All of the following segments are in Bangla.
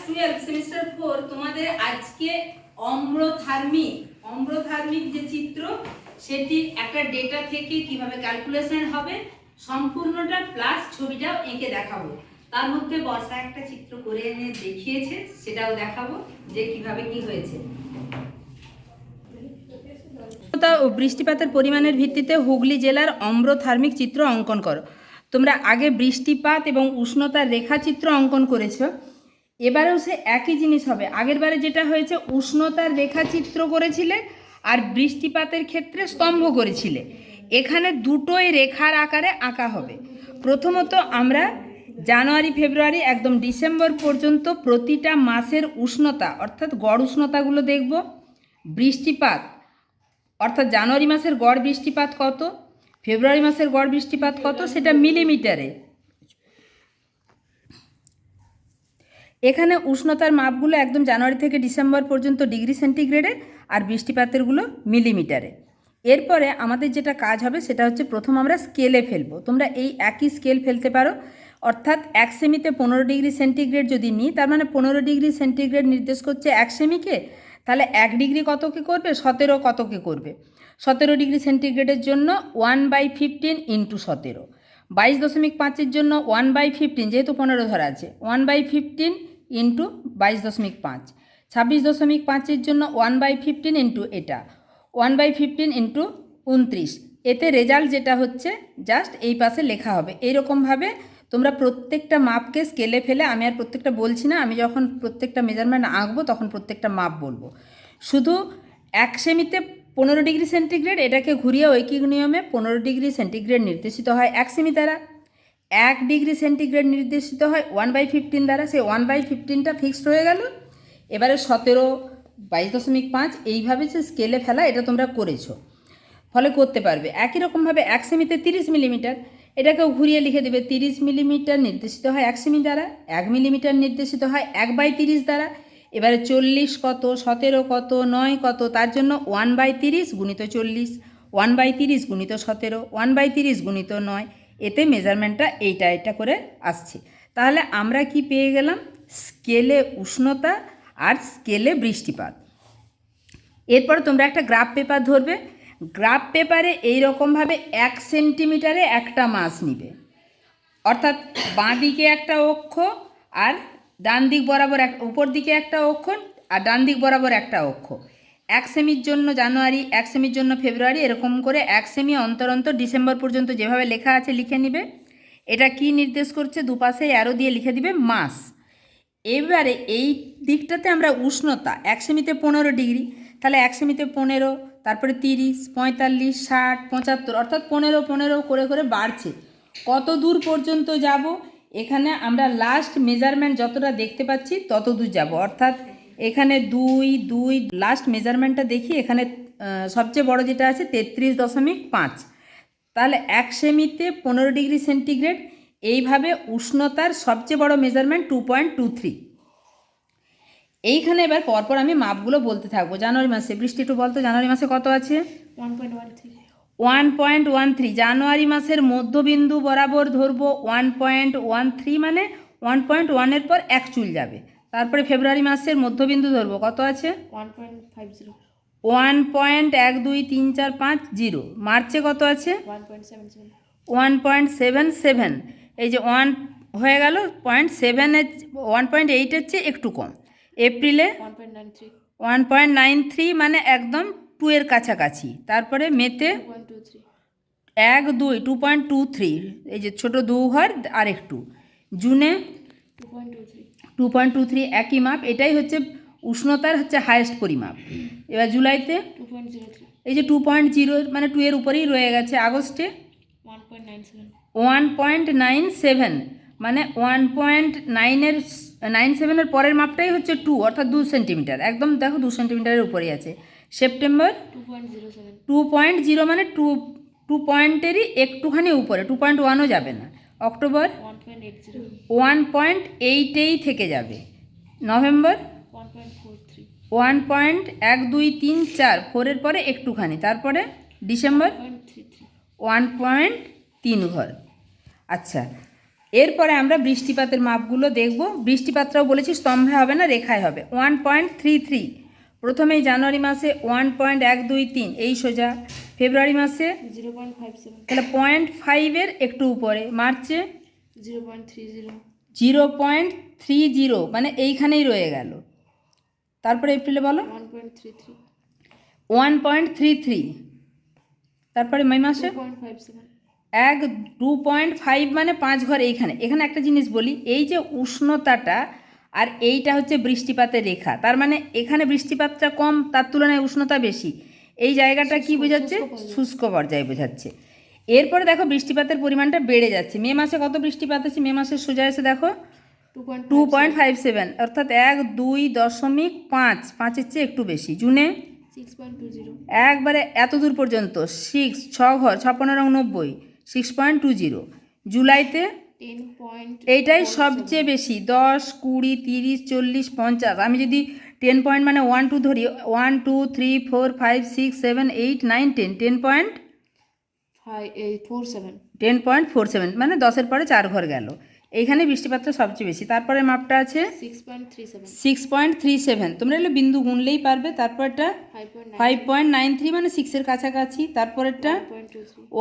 12 সেমিস্টার 4 তোমাদের আজকে অম্লথার্মিক যে চিত্র সেটির একটা ডেটা থেকে কিভাবে ক্যালকুলেশন হবে সম্পূর্ণটা প্লাস ছবিটাও এঁকে দেখাবো। তার মধ্যে বর্ষা একটা চিত্র করে এনে দেখিয়েছে, সেটাও দেখাবো যে কিভাবে কি হয়েছে। ও বৃষ্টিপাতের পরিমাণের ভিত্তিতে হুগলি জেলার অম্লথার্মিক চিত্র অঙ্কন করো। তোমরা আগে বৃষ্টিপাত এবং উষ্ণতার রেখাচিত্র অঙ্কন করেছো, এবারেও সে একই জিনিস হবে। আগের বারে যেটা হয়েছে উষ্ণতার রেখাচিত্র করেছিলে আর বৃষ্টিপাতের ক্ষেত্রে স্তম্ভ করেছিলে, এখানে দুটোই রেখার আকারে আঁকা হবে। প্রথমত আমরা জানুয়ারি ফেব্রুয়ারি একদম ডিসেম্বর পর্যন্ত প্রতিটা মাসের উষ্ণতা অর্থাৎ গড় উষ্ণতাগুলো দেখব। বৃষ্টিপাত অর্থাৎ জানুয়ারি মাসের গড় বৃষ্টিপাত কত, ফেব্রুয়ারি মাসের গড় বৃষ্টিপাত কত, সেটা মিলিমিটারে। এখানে উষ্ণতার মাপগুলো একদম জানুয়ারি থেকে ডিসেম্বর পর্যন্ত ডিগ্রি সেন্টিগ্রেডে আর বৃষ্টিপাতেরগুলো মিলিমিটারে। এরপরে আমাদের যেটা কাজ হবে সেটা হচ্ছে প্রথম আমরা স্কেলে ফেলবো। তোমরা এই একই স্কেল ফেলতে পারো, অর্থাৎ 1 সেমিতে 15 ডিগ্রি সেন্টিগ্রেড যদি নিই, তার মানে 15 ডিগ্রি সেন্টিগ্রেড নির্দেশ করছে 1 সেমিকে, তাহলে 1 ডিগ্রি কতকে করবে, 17 কতকে করবে। 17 ডিগ্রি সেন্টিগ্রেডের জন্য 1/15 ইন্টু 17, 22.5-এর জন্য 1/15, যেহেতু 15 ধরা আছে 1/15 ইন্টু 22.5, 26.5-এর জন্য 1/15 ইন্টু এটা 1/15 ইন্টু 29। এতে রেজাল্ট যেটা হচ্ছে জাস্ট এই পাশে লেখা হবে। এইরকমভাবে তোমরা প্রত্যেকটা মাপকে স্কেলে ফেলে, আমি আর প্রত্যেকটা বলছি না, আমি যখন প্রত্যেকটা মেজারমেন্ট আঁকবো তখন প্রত্যেকটা মাপ বলবো। শুধু 1 সেমিতে 15 ডিগ্রি সেন্টিগ্রেড, এটাকে ঘুরিয়ে ঐকিক নিয়মে 15 ডিগ্রি সেন্টিগ্রেড নির্দেশিত হয় 1 সেমি দ্বারা, 1 ডিগ্রি সেন্টিগ্রেড নির্দেশিত হয় 1/15 দ্বারা। সেই 1/15টা ফিক্সড হয়ে গেল। এবারে 17, 22.5 এইভাবে যে স্কেলে ফেলা, এটা তোমরা করেছো, ফলে করতে পারবে। একই রকমভাবে 1 সেমিতে 30 মিলিমিটার, এটাকেও ঘুরিয়ে লিখে দেবে 30 মিলিমিটার নির্দেশিত হয় 1 সেমি দ্বারা, 1 মিলিমিটার নির্দেশিত হয় 1/30 দ্বারা। এবারে 40 কত, 17 কত, 9 কত, তার জন্য 1/30 গুণিত 40, 1/30 গুণিত 17, 1/30 গুণিত 9। এতে মেজারমেন্টটা এটা করে আসছে। তাহলে আমরা কি পেয়ে গেলাম, স্কেলে উষ্ণতা আর স্কেলে বৃষ্টিপাত। এরপর তোমরা একটা গ্রাফ পেপার ধরবে। গ্রাফ পেপারে এইরকমভাবে 1 সেন্টিমিটারে একটা মাস নিবে, অর্থাৎ বাঁ দিকে একটা অক্ষ আর ডান দিক বরাবর উপর দিকে একটা অক্ষ আর ডান দিক বরাবর একটা অক্ষ। 1 সেমির জন্য জানুয়ারি, 1 সেমির জন্য ফেব্রুয়ারি, এরকম করে 1 সেমি অন্তর অন্তর ডিসেম্বর পর্যন্ত যেভাবে লেখা আছে লিখে নিবে। এটা কি নির্দেশ করছে, দুপাশে অ্যারো দিয়ে লিখে দিবে মাস। এবারে এই দিকটাতে আমরা উষ্ণতা 1 সেমিতে 15 ডিগ্রি, তাহলে 1 সেমিতে 15, তারপরে 30, 45, 60, 75, অর্থাৎ 15 করে করে বাড়ছে। কত দূর পর্যন্ত যাব, এখানে আমরা লাস্ট মেজারমেন্ট যতটা দেখতে পাচ্ছি তত দূর যাব, অর্থাৎ এখানে 2 লাস্ট মেজারমেন্টটা দেখি, এখানে সবচেয়ে বড় যেটা আছে 33.5। তাহলে 1 সেমিতে 15 ডিগ্রি সেন্টিগ্রেড, এইভাবে উষ্ণতার সবচেয়ে বড় মেজারমেন্ট 2.23। এইখানে এবার পরপর আমি মাপগুলো বলতে থাকবো। জানুয়ারি মাসে বৃষ্টি, একটু বলতো জানুয়ারি মাসে কত আছে, 1.13। জানুয়ারি মাসের মধ্যবিন্দু বরাবর ধরবো 1.13, মানে 1.1 এর পর 1 চুল যাবে। তারপরে ফেব্রুয়ারি মাসের মধ্যবিন্দু ধরবো, কত আছে 1.50, 1.12345 মার্চে কত আছে 1.77। এই যে 1 হয়ে গেল, 0.7 1.8 এর চেয়ে একটু কম। এপ্রিলে 1.93, মানে একদম 2 এর কাছাকাছি। তারপরে মেতে 2.23, এই যে ছোট 2 ঘর আর একটু। জুনে 2.23, একই মাপ। এটাই হচ্ছে উষ্ণতার হচ্ছে হায়েস্ট পরিমাপ। এবার জুলাইতে 2.03, এই যে 2.0, মানে 2 এর উপরেই রয়ে গেছে। আগস্টে 1.97, মানে 1.97 পরের মাপটাই হচ্ছে 2, অর্থাৎ 2 সেন্টিমিটার, একদম দেখো 2 সেন্টিমিটারের উপরেই আছে। সেপ্টেম্বর 2.0, মানে 2 পয়েন্টেরই একটুখানি উপরে, 2.1ও যাবে না। অক্টোবর 1.8এই থেকে যাবে। নভেম্বর 1.1234, 4-এর পরে একটুখানি। তারপরে ডিসেম্বর 1.3 ঘর। আচ্ছা, এরপরে আমরা বৃষ্টিপাতের মাপগুলো দেখব। বৃষ্টিপাতটাও বলেছি স্তম্ভে হবে না, রেখায় হবে। 1.33 প্রথমেই জানুয়ারি মাসে 1.123 এই সোজা। ফেব্রুয়ারি মাসে 0.57 তাহলে 0.5-এর একটু উপরে। মার্চে 0.30 0.30 মানে এইখানেই রয়ে গেল। তারপরে এপ্রিলে বলো 1.33 1.33। তারপরে মে মাসে 2.57 2.5 মানে 5 ঘর এইখানে। এখানে একটা জিনিস বলি, এই যে উষ্ণতাটা আর এইটা হচ্ছে বৃষ্টিপাতের রেখা, তার মানে এখানে বৃষ্টিপাতটা কম, তার তুলনায় উষ্ণতা বেশি। এই জায়গাটা কি বোঝাচ্ছে? শুষ্ক পর্যায়ে বোঝাচ্ছে। এরপরে দেখো বৃষ্টিপাতের পরিমাণটা বেড়ে যাচ্ছে। মে মাসে কত বৃষ্টিপাত আছে? মে মাসে সোজা এসে দেখো 2.57 অর্থাৎ 1.2.5, 5-এর চেয়ে একটু বেশি। জুনে 6.20 একবারে এত দূর পর্যন্ত 6 ঘর 56 6.20। জুলাইতে 10. এইটাই সবচেয়ে বেশি, 10, 20, 30, 40, 50। আমি যদি 10 পয়েন্ট মানে 1 2 ধরি, 1 2 3 4 5 6 7 8 9 10 10.47 মানে 10-এর পরে 4 ঘর গেল। এইখানে বৃষ্টিপাতটা সবচেয়ে বেশি। তারপরে মাপটা আছে 6.37। তোমরা এগুলো বিন্দু গুনলেই পারবে। তারপরটা 5.93 মানে 6-এর কাছাকাছি। তারপরেরটা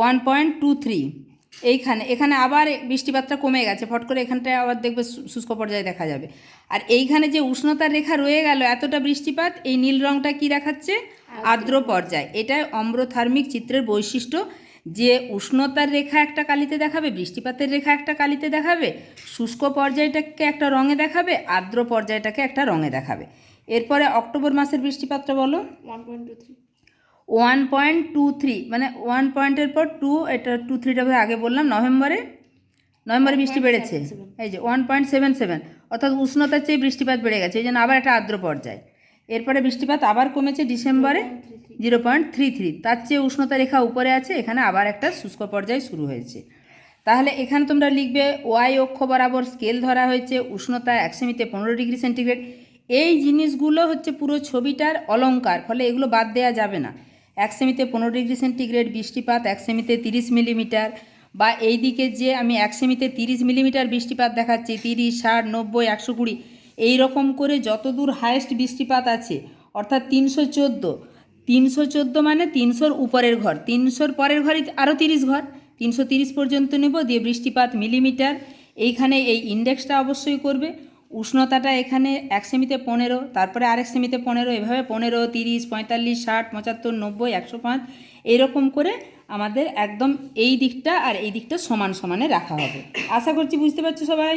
1.23। এখানে আবার বৃষ্টিপাতটা কমে গেছে, ফট করে এখানটায় আবার দেখবে শুষ্ক পর্যায়ে দেখা যাবে। আর এইখানে যে উষ্ণতার রেখা রয়ে গেল এতটা বৃষ্টিপাত, এই নীল রঙটা কি দেখাচ্ছে? আর্দ্র পর্যায়। এটা অম্রথার্মিক চিত্রের বৈশিষ্ট্য, যে উষ্ণতার রেখা একটা কালিতে দেখাবে, বৃষ্টিপাতের রেখা একটা কালিতে দেখাবে, শুষ্ক পর্যায়টাকে একটা রঙে দেখাবে, আর্দ্র পর্যায়টাকে একটা রঙে দেখাবে। এরপরে অক্টোবর মাসের বৃষ্টিপাতটা বলো। 1.23 মানে 1 পয়েন্টের পর 2, এটা 2-3টা আগে বললাম। নভেম্বরে বৃষ্টি বেড়েছে, এই যে 1.77 অর্থাৎ উষ্ণতার চেয়ে বৃষ্টিপাত বেড়ে গেছে, এই জন্য আবার একটা আর্দ্র পর্যায়। এরপরে বৃষ্টিপাত আবার কমেছে ডিসেম্বরে 0.33, তার চেয়ে উষ্ণতা রেখা উপরে আছে, এখানে আবার একটা শুষ্ক পর্যায় শুরু হয়েছে। তাহলে এখানে তোমরা লিখবে ওয়াই অক্ষ বরাবর স্কেল ধরা হয়েছে, উষ্ণতা 1 সেমিতে 15 ডিগ্রি সেন্টিগ্রেড। এই জিনিসগুলো হচ্ছে পুরো ছবিটার অলংকার, ফলে এগুলো বাদ দেওয়া যাবে না। 1 সেমিতে 15 ডিগ্রি সেন্টিগ্রেড, বৃষ্টিপাত 1 সেমিতে 30 মিলিমিটার, বা এই দিকে যে আমি 1 সেমিতে 30 মিলিমিটার বৃষ্টিপাত দেখাচ্ছি, 30, 60, 90, 120 এই রকম করে যতদূর হায়েস্ট বৃষ্টিপাত আছে, অর্থাৎ 314 মানে 300-র উপরের ঘর, 300-র পরের ঘরই আরও 30 ঘর, 330 পর্যন্ত নেব। দিয়ে বৃষ্টিপাত মিলিমিটার, এইখানে এই ইন্ডেক্সটা অবশ্যই করবে। উষ্ণতাটা এখানে 1 সেমিতে 15, তারপরে আরেক সেমিতে 15, এভাবে 15, 30, 45, 60, 75, 90, 105 এইরকম করে আমাদের একদম এই দিকটা আর এই দিকটা সমান সমানে রাখা হবে। আশা করছি বুঝতে পারছো সবাই।